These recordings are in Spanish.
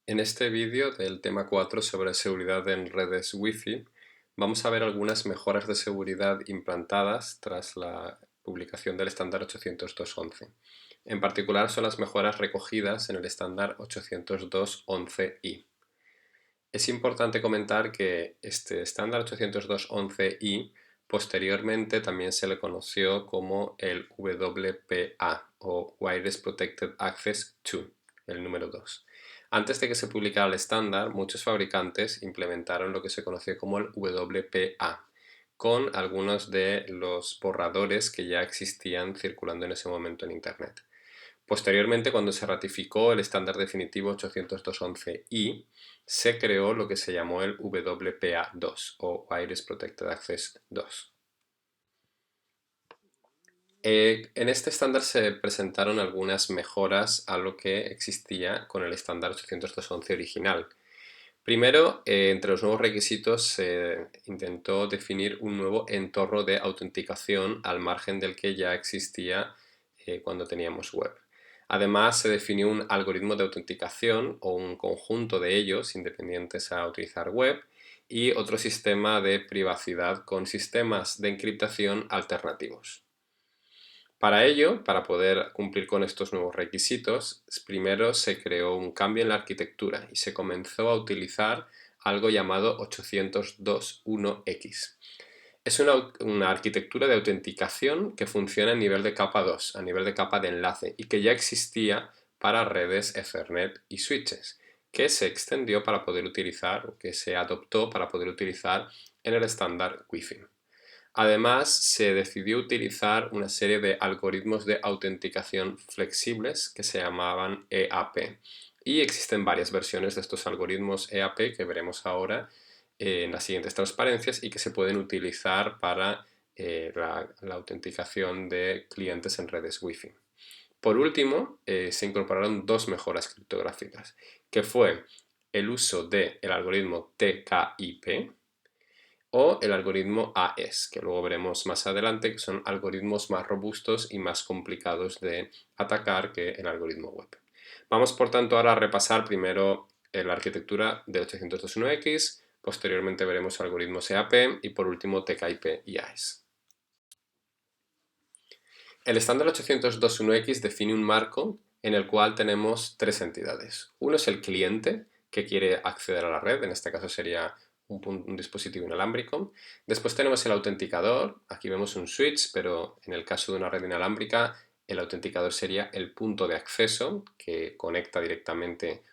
En este vídeo del tema 4 sobre seguridad en redes Wi-Fi, vamos a ver algunas mejoras de seguridad implantadas tras la publicación del estándar 802.11. En particular son las mejoras recogidas en el estándar 802.11i. Es importante comentar que este estándar 802.11i posteriormente también se le conoció como el WPA o Wireless Protected Access 2, el número 2. Antes de que se publicara el estándar, muchos fabricantes implementaron lo que se conoció como el WPA, con algunos de los borradores que ya existían circulando en ese momento en Internet. Posteriormente, cuando se ratificó el estándar definitivo 802.11i, se creó lo que se llamó el WPA2 o Wireless Protected Access 2. En este estándar se presentaron algunas mejoras a lo que existía con el estándar 802.11 original. Primero, entre los nuevos requisitos se intentó definir un nuevo entorno de autenticación al margen del que ya existía cuando teníamos web. Además, se definió un algoritmo de autenticación o un conjunto de ellos independientes a utilizar web y otro sistema de privacidad con sistemas de encriptación alternativos. Para ello, para poder cumplir con estos nuevos requisitos, primero se creó un cambio en la arquitectura y se comenzó a utilizar algo llamado 802.1x. Es una arquitectura de autenticación que funciona a nivel de capa 2, a nivel de capa de enlace, y que ya existía para redes Ethernet y switches, que se extendió para poder utilizar, o que se adoptó para poder utilizar en el estándar Wi-Fi. Además, se decidió utilizar una serie de algoritmos de autenticación flexibles que se llamaban EAP. Y existen varias versiones de estos algoritmos EAP que veremos ahora en las siguientes transparencias y que se pueden utilizar para la autenticación de clientes en redes Wi-Fi. Por último, se incorporaron dos mejoras criptográficas, que fue el uso del algoritmo TKIP o el algoritmo AES, que luego veremos más adelante, que son algoritmos más robustos y más complicados de atacar que el algoritmo web. Vamos por tanto ahora a repasar primero la arquitectura del 802.1x, posteriormente veremos algoritmos EAP y por último TKIP y AES. El estándar 802.1x define un marco en el cual tenemos tres entidades. Uno es el cliente, que quiere acceder a la red, en este caso sería un dispositivo inalámbrico. Después tenemos el autenticador, aquí vemos un switch, pero en el caso de una red inalámbrica, el autenticador sería el punto de acceso que conecta directamente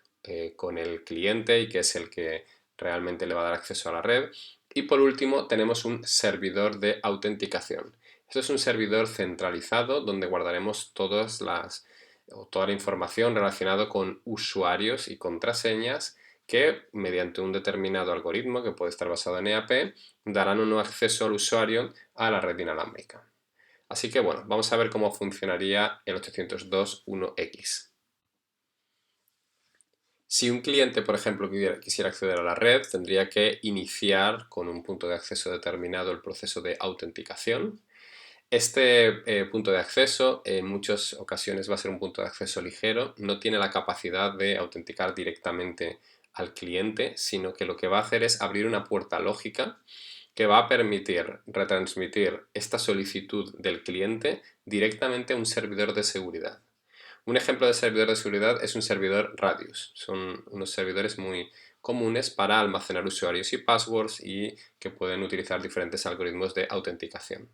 con el cliente y que es el que realmente le va a dar acceso a la red. Y por último tenemos un servidor de autenticación. Esto es un servidor centralizado donde guardaremos toda la información relacionada con usuarios y contraseñas que, mediante un determinado algoritmo que puede estar basado en EAP, darán un acceso al usuario a la red inalámbrica. Así que bueno, vamos a ver cómo funcionaría el 802.1x. Si un cliente, por ejemplo, quisiera acceder a la red, tendría que iniciar con un punto de acceso determinado el proceso de autenticación. Este punto de acceso en muchas ocasiones va a ser un punto de acceso ligero, no tiene la capacidad de autenticar directamente al cliente, sino que lo que va a hacer es abrir una puerta lógica que va a permitir retransmitir esta solicitud del cliente directamente a un servidor de seguridad. Un ejemplo de servidor de seguridad es un servidor Radius. Son unos servidores muy comunes para almacenar usuarios y passwords y que pueden utilizar diferentes algoritmos de autenticación.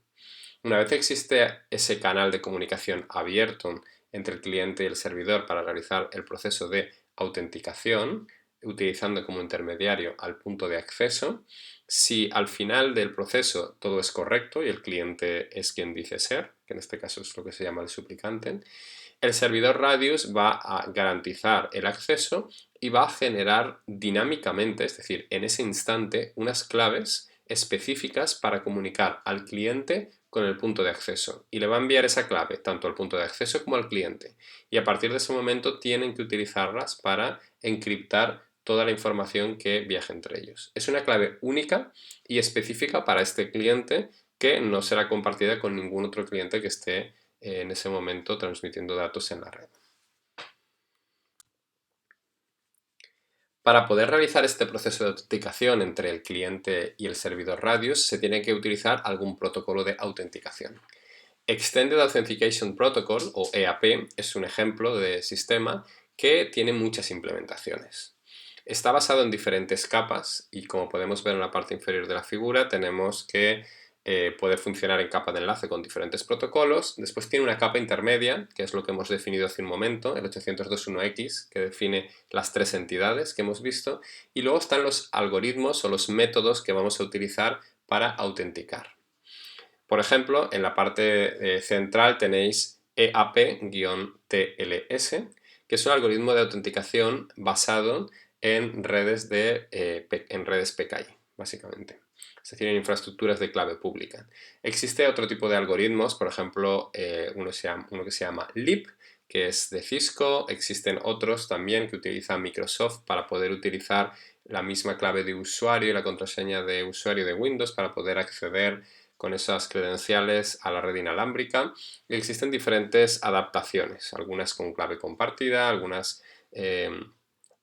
Una vez existe ese canal de comunicación abierto entre el cliente y el servidor para realizar el proceso de autenticación, utilizando como intermediario al punto de acceso, si al final del proceso todo es correcto y el cliente es quien dice ser, que en este caso es lo que se llama el suplicante, el servidor Radius va a garantizar el acceso y va a generar dinámicamente, es decir, en ese instante, unas claves específicas para comunicar al cliente con el punto de acceso y le va a enviar esa clave tanto al punto de acceso como al cliente y a partir de ese momento tienen que utilizarlas para encriptar toda la información que viaje entre ellos. Es una clave única y específica para este cliente que no será compartida con ningún otro cliente que esté en ese momento transmitiendo datos en la red. Para poder realizar este proceso de autenticación entre el cliente y el servidor Radius, se tiene que utilizar algún protocolo de autenticación. Extended Authentication Protocol, o EAP, es un ejemplo de sistema que tiene muchas implementaciones. Está basado en diferentes capas y, como podemos ver en la parte inferior de la figura, tenemos que poder funcionar en capa de enlace con diferentes protocolos. Después tiene una capa intermedia, que es lo que hemos definido hace un momento, el 802.1x, que define las tres entidades que hemos visto. Y luego están los algoritmos o los métodos que vamos a utilizar para autenticar. Por ejemplo, en la parte central tenéis EAP-TLS, que es un algoritmo de autenticación basado en redes PKI, básicamente. Es decir, en infraestructuras de clave pública. Existe otro tipo de algoritmos, por ejemplo, uno que se llama LEAP, que es de Cisco. Existen otros también que utiliza Microsoft para poder utilizar la misma clave de usuario y la contraseña de usuario de Windows para poder acceder con esas credenciales a la red inalámbrica. Y existen diferentes adaptaciones, algunas con clave compartida, algunas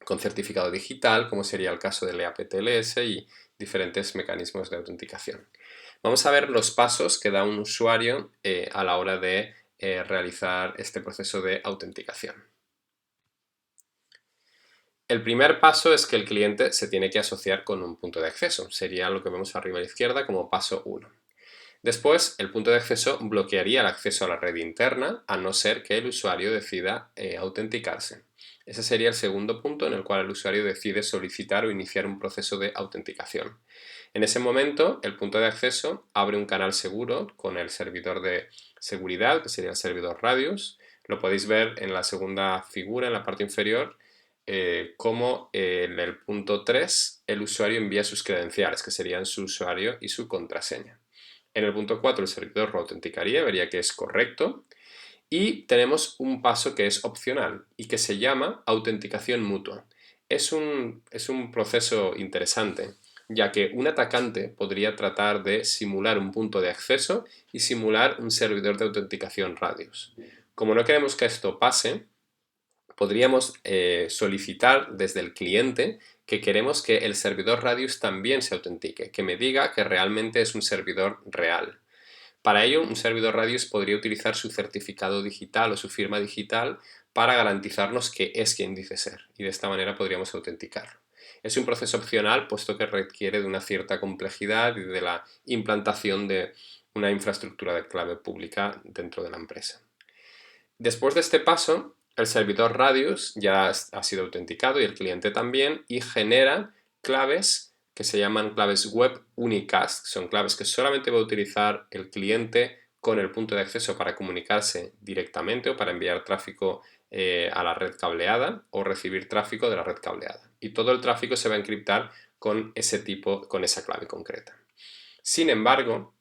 con certificado digital, como sería el caso del EAP-TLS, y diferentes mecanismos de autenticación. Vamos a ver los pasos que da un usuario a la hora de realizar este proceso de autenticación. El primer paso es que el cliente se tiene que asociar con un punto de acceso. Sería lo que vemos arriba a la izquierda como paso 1. Después, el punto de acceso bloquearía el acceso a la red interna, a no ser que el usuario decida autenticarse. Ese sería el segundo punto en el cual el usuario decide solicitar o iniciar un proceso de autenticación. En ese momento, el punto de acceso abre un canal seguro con el servidor de seguridad, que sería el servidor Radius. Lo podéis ver en la segunda figura, en la parte inferior, cómo en el punto 3 el usuario envía sus credenciales, que serían su usuario y su contraseña. En el punto 4 el servidor lo autenticaría, vería que es correcto. Y tenemos un paso que es opcional y que se llama autenticación mutua. Es un proceso interesante, ya que un atacante podría tratar de simular un punto de acceso y simular un servidor de autenticación Radius. Como no queremos que esto pase, podríamos solicitar desde el cliente que queremos que el servidor Radius también se autentique, que me diga que realmente es un servidor real. Para ello, un servidor Radius podría utilizar su certificado digital o su firma digital para garantizarnos que es quien dice ser, y de esta manera podríamos autenticarlo. Es un proceso opcional, puesto que requiere de una cierta complejidad y de la implantación de una infraestructura de clave pública dentro de la empresa. Después de este paso, el servidor Radius ya ha sido autenticado y el cliente también, y genera claves que se llaman claves web unicast. Son claves que solamente va a utilizar el cliente con el punto de acceso para comunicarse directamente o para enviar tráfico a la red cableada o recibir tráfico de la red cableada. Y todo el tráfico se va a encriptar con esa clave concreta. Sin embargo,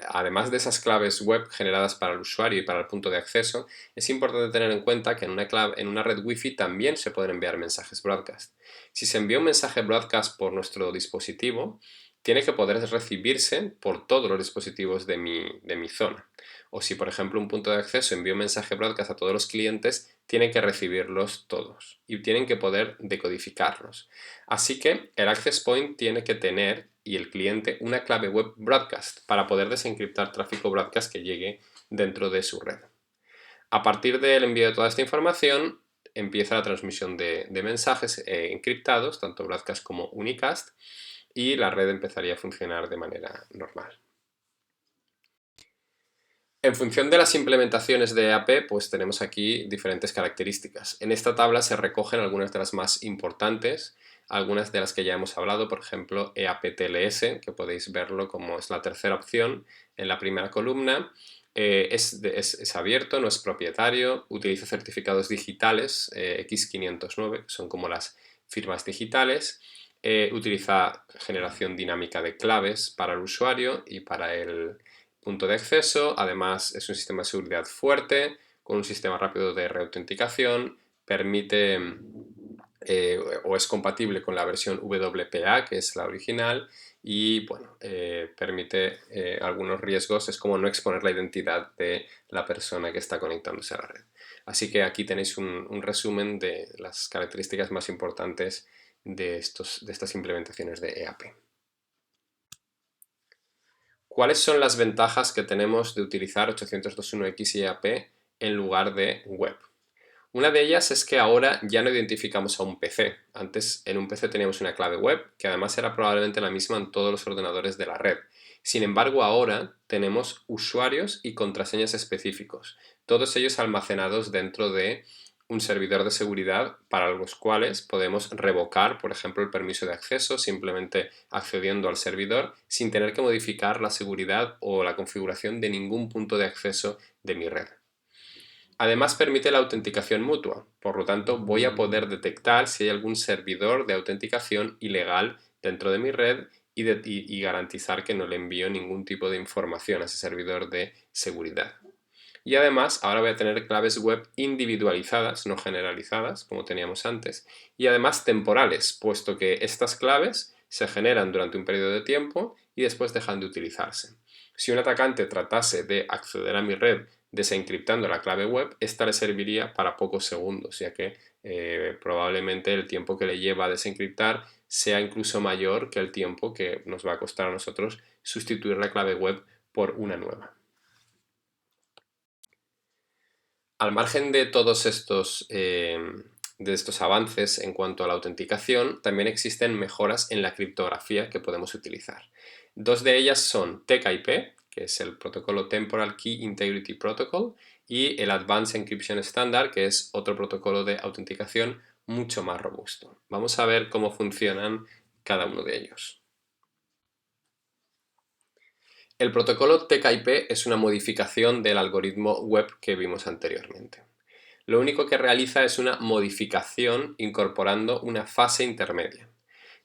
además de esas claves web generadas para el usuario y para el punto de acceso, es importante tener en cuenta que en una red Wi-Fi también se pueden enviar mensajes broadcast. Si se envía un mensaje broadcast por nuestro dispositivo, tiene que poder recibirse por todos los dispositivos de mi zona. O si, por ejemplo, un punto de acceso envía un mensaje broadcast a todos los clientes, tienen que recibirlos todos y tienen que poder decodificarlos. Así que el access point tiene que tener, y el cliente, una clave web broadcast para poder desencriptar tráfico broadcast que llegue dentro de su red. A partir del envío de toda esta información, empieza la transmisión de mensajes encriptados, tanto broadcast como unicast, y la red empezaría a funcionar de manera normal. En función de las implementaciones de EAP, pues tenemos aquí diferentes características. En esta tabla se recogen algunas de las más importantes, algunas de las que ya hemos hablado, por ejemplo, EAP-TLS, que podéis verlo como es la tercera opción en la primera columna. Es abierto, no es propietario, utiliza certificados digitales X509, que son como las firmas digitales. Utiliza generación dinámica de claves para el usuario y para el punto de acceso. Además, es un sistema de seguridad fuerte, con un sistema rápido de reautenticación, permite o es compatible con la versión WPA, que es la original, y bueno, permite algunos riesgos, es como no exponer la identidad de la persona que está conectándose a la red. Así que aquí tenéis un resumen de las características más importantes de estas implementaciones de EAP. ¿Cuáles son las ventajas que tenemos de utilizar 802.1x y EAP en lugar de web? Una de ellas es que ahora ya no identificamos a un PC. Antes en un PC teníamos una clave web, que además era probablemente la misma en todos los ordenadores de la red. Sin embargo, ahora tenemos usuarios y contraseñas específicos, todos ellos almacenados dentro de un servidor de seguridad para los cuales podemos revocar, por ejemplo, el permiso de acceso simplemente accediendo al servidor sin tener que modificar la seguridad o la configuración de ningún punto de acceso de mi red. Además permite la autenticación mutua, por lo tanto voy a poder detectar si hay algún servidor de autenticación ilegal dentro de mi red y garantizar que no le envío ningún tipo de información a ese servidor de seguridad. Y además ahora voy a tener claves web individualizadas, no generalizadas como teníamos antes, y además temporales, puesto que estas claves se generan durante un periodo de tiempo y después dejan de utilizarse. Si un atacante tratase de acceder a mi red desencriptando la clave web, esta le serviría para pocos segundos, ya que probablemente el tiempo que le lleva a desencriptar sea incluso mayor que el tiempo que nos va a costar a nosotros sustituir la clave web por una nueva. Al margen de todos estos avances en cuanto a la autenticación, también existen mejoras en la criptografía que podemos utilizar. Dos de ellas son TCP/IP, que es el protocolo Temporal Key Integrity Protocol, y el Advanced Encryption Standard, que es otro protocolo de autenticación mucho más robusto. Vamos a ver cómo funcionan cada uno de ellos. El protocolo TCP/IP es una modificación del algoritmo web que vimos anteriormente. Lo único que realiza es una modificación incorporando una fase intermedia.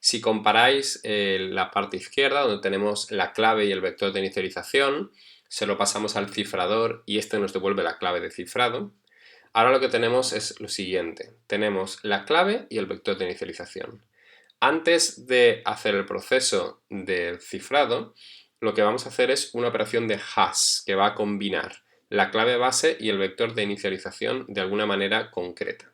Si comparáis la parte izquierda, donde tenemos la clave y el vector de inicialización, se lo pasamos al cifrador y este nos devuelve la clave de cifrado. Ahora lo que tenemos es lo siguiente. Tenemos la clave y el vector de inicialización. Antes de hacer el proceso del cifrado, lo que vamos a hacer es una operación de hash que va a combinar la clave base y el vector de inicialización de alguna manera concreta.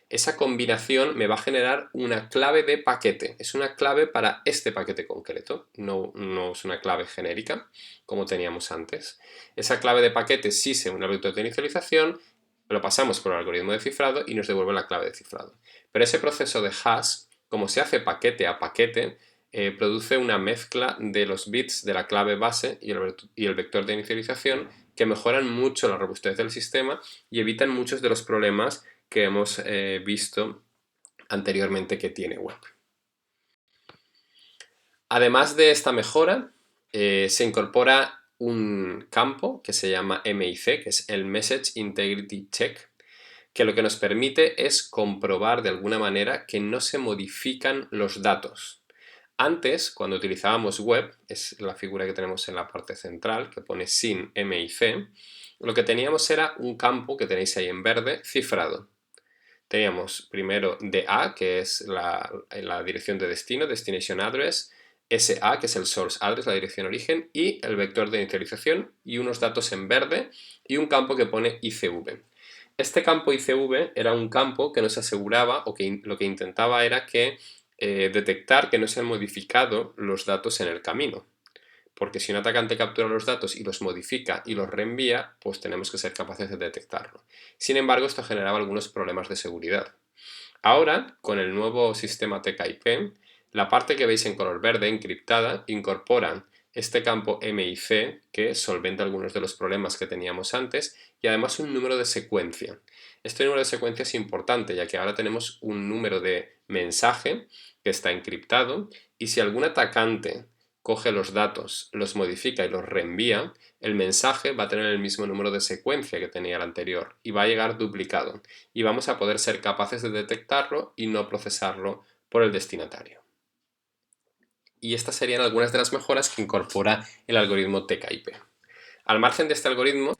Esa combinación me va a generar una clave de paquete. Es una clave para este paquete concreto, no es una clave genérica como teníamos antes. Esa clave de paquete sí se une al vector de inicialización, lo pasamos por el algoritmo de cifrado y nos devuelve la clave de cifrado. Pero ese proceso de hash, como se hace paquete a paquete, produce una mezcla de los bits de la clave base y el vector de inicialización que mejoran mucho la robustez del sistema y evitan muchos de los problemas que hemos visto anteriormente que tiene web. Además de esta mejora, se incorpora un campo que se llama MIC, que es el Message Integrity Check, que lo que nos permite es comprobar de alguna manera que no se modifican los datos. Antes, cuando utilizábamos web, es la figura que tenemos en la parte central, que pone sin MIC, lo que teníamos era un campo que tenéis ahí en verde, cifrado. Teníamos primero DA, que es la dirección de destino, Destination Address, SA, que es el Source Address, la dirección origen, y el vector de inicialización, y unos datos en verde, y un campo que pone ICV. Este campo ICV era un campo que nos aseguraba, o que lo que intentaba era que detectar que no se han modificado los datos en el camino. Porque si un atacante captura los datos y los modifica y los reenvía, pues tenemos que ser capaces de detectarlo. Sin embargo, esto generaba algunos problemas de seguridad. Ahora, con el nuevo sistema TCP/IP, la parte que veis en color verde encriptada incorpora este campo MIC que solventa algunos de los problemas que teníamos antes y además un número de secuencia. Este número de secuencia es importante ya que ahora tenemos un número de mensaje que está encriptado y si algún atacante coge los datos, los modifica y los reenvía, el mensaje va a tener el mismo número de secuencia que tenía el anterior y va a llegar duplicado y vamos a poder ser capaces de detectarlo y no procesarlo por el destinatario. Y estas serían algunas de las mejoras que incorpora el algoritmo TCP/IP. Al margen de este algoritmo,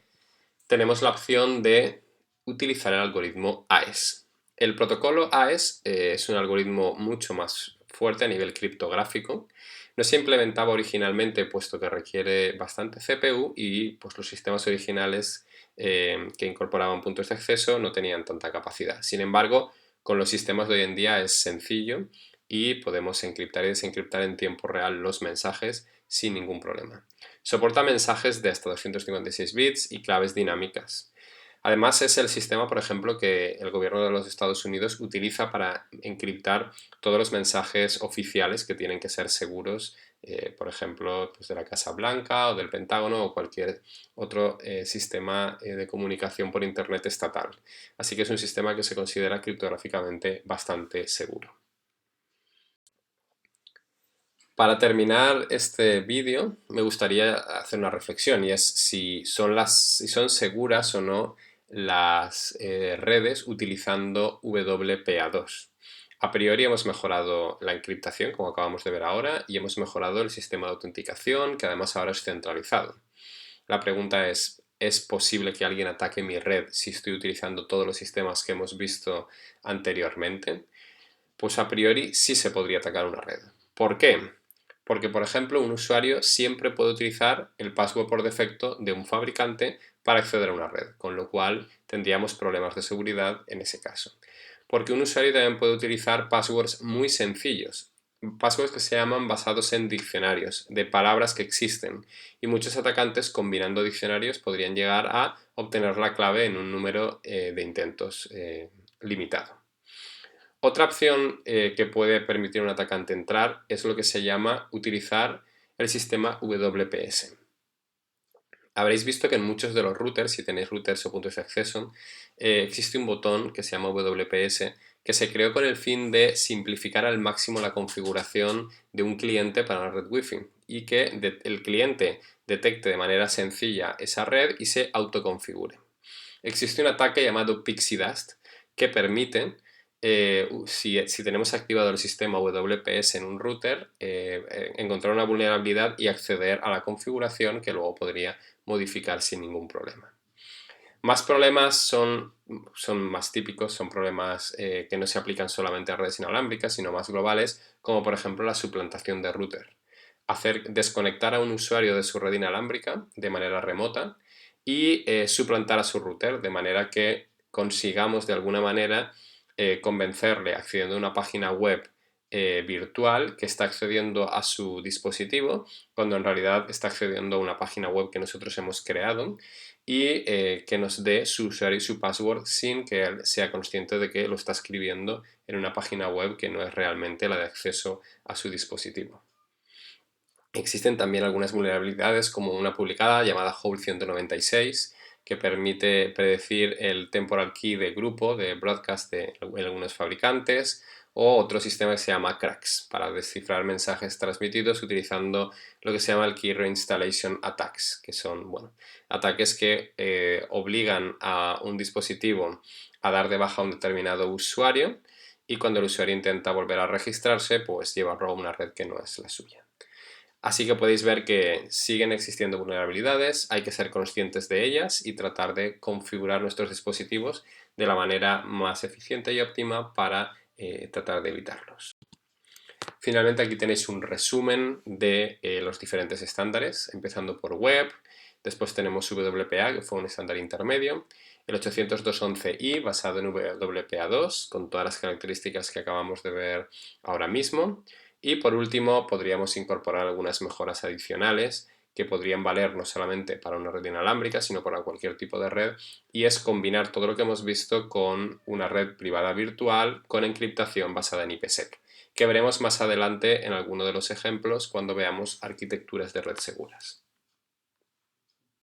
tenemos la opción de utilizar el algoritmo AES. El protocolo AES es un algoritmo mucho más fuerte a nivel criptográfico. No se implementaba originalmente puesto que requiere bastante CPU y pues, los sistemas originales que incorporaban puntos de acceso no tenían tanta capacidad. Sin embargo, con los sistemas de hoy en día es sencillo y podemos encriptar y desencriptar en tiempo real los mensajes sin ningún problema. Soporta mensajes de hasta 256 bits y claves dinámicas. Además, es el sistema, por ejemplo, que el gobierno de los Estados Unidos utiliza para encriptar todos los mensajes oficiales que tienen que ser seguros, por ejemplo, pues de la Casa Blanca o del Pentágono o cualquier otro sistema de comunicación por Internet estatal. Así que es un sistema que se considera criptográficamente bastante seguro. Para terminar este vídeo, me gustaría hacer una reflexión y es si son seguras o no las redes utilizando WPA2. A priori hemos mejorado la encriptación, como acabamos de ver ahora, y hemos mejorado el sistema de autenticación, que además ahora es centralizado. La pregunta ¿es posible que alguien ataque mi red si estoy utilizando todos los sistemas que hemos visto anteriormente? Pues a priori sí se podría atacar una red. ¿Por qué? Porque, por ejemplo, un usuario siempre puede utilizar el password por defecto de un fabricante para acceder a una red, con lo cual tendríamos problemas de seguridad en ese caso. Porque un usuario también puede utilizar passwords muy sencillos, passwords que se llaman basados en diccionarios, de palabras que existen, y muchos atacantes combinando diccionarios podrían llegar a obtener la clave en un número de intentos limitado. Otra opción que puede permitir a un atacante entrar es lo que se llama utilizar el sistema WPS. Habréis visto que en muchos de los routers, si tenéis routers o puntos de acceso, existe un botón que se llama WPS que se creó con el fin de simplificar al máximo la configuración de un cliente para una red Wi-Fi y que el cliente detecte de manera sencilla esa red y se autoconfigure. Existe un ataque llamado Pixie Dust que permite, si tenemos activado el sistema WPS en un router, encontrar una vulnerabilidad y acceder a la configuración que luego podría modificar sin ningún problema. Más problemas son más típicos, son problemas que no se aplican solamente a redes inalámbricas, sino más globales, como por ejemplo la suplantación de router. Desconectar a un usuario de su red inalámbrica de manera remota y suplantar a su router de manera que consigamos de alguna manera convencerle accediendo a una página web virtual que está accediendo a su dispositivo cuando en realidad está accediendo a una página web que nosotros hemos creado y que nos dé su usuario y su password sin que él sea consciente de que lo está escribiendo en una página web que no es realmente la de acceso a su dispositivo. Existen también algunas vulnerabilidades como una publicada llamada Hole 196 que permite predecir el temporal key de grupo de broadcast de algunos fabricantes o otro sistema que se llama Cracks para descifrar mensajes transmitidos utilizando lo que se llama el Key Reinstallation Attacks, que son ataques que obligan a un dispositivo a dar de baja a un determinado usuario y cuando el usuario intenta volver a registrarse pues llevarlo a una red que no es la suya. Así que podéis ver que siguen existiendo vulnerabilidades, hay que ser conscientes de ellas y tratar de configurar nuestros dispositivos de la manera más eficiente y óptima para tratar de evitarlos. Finalmente aquí tenéis un resumen de los diferentes estándares, empezando por web, después tenemos WPA, que fue un estándar intermedio, el 802.11i basado en WPA2, con todas las características que acabamos de ver ahora mismo, y por último podríamos incorporar algunas mejoras adicionales que podrían valer no solamente para una red inalámbrica, sino para cualquier tipo de red, y es combinar todo lo que hemos visto con una red privada virtual con encriptación basada en IPsec, que veremos más adelante en alguno de los ejemplos cuando veamos arquitecturas de red seguras.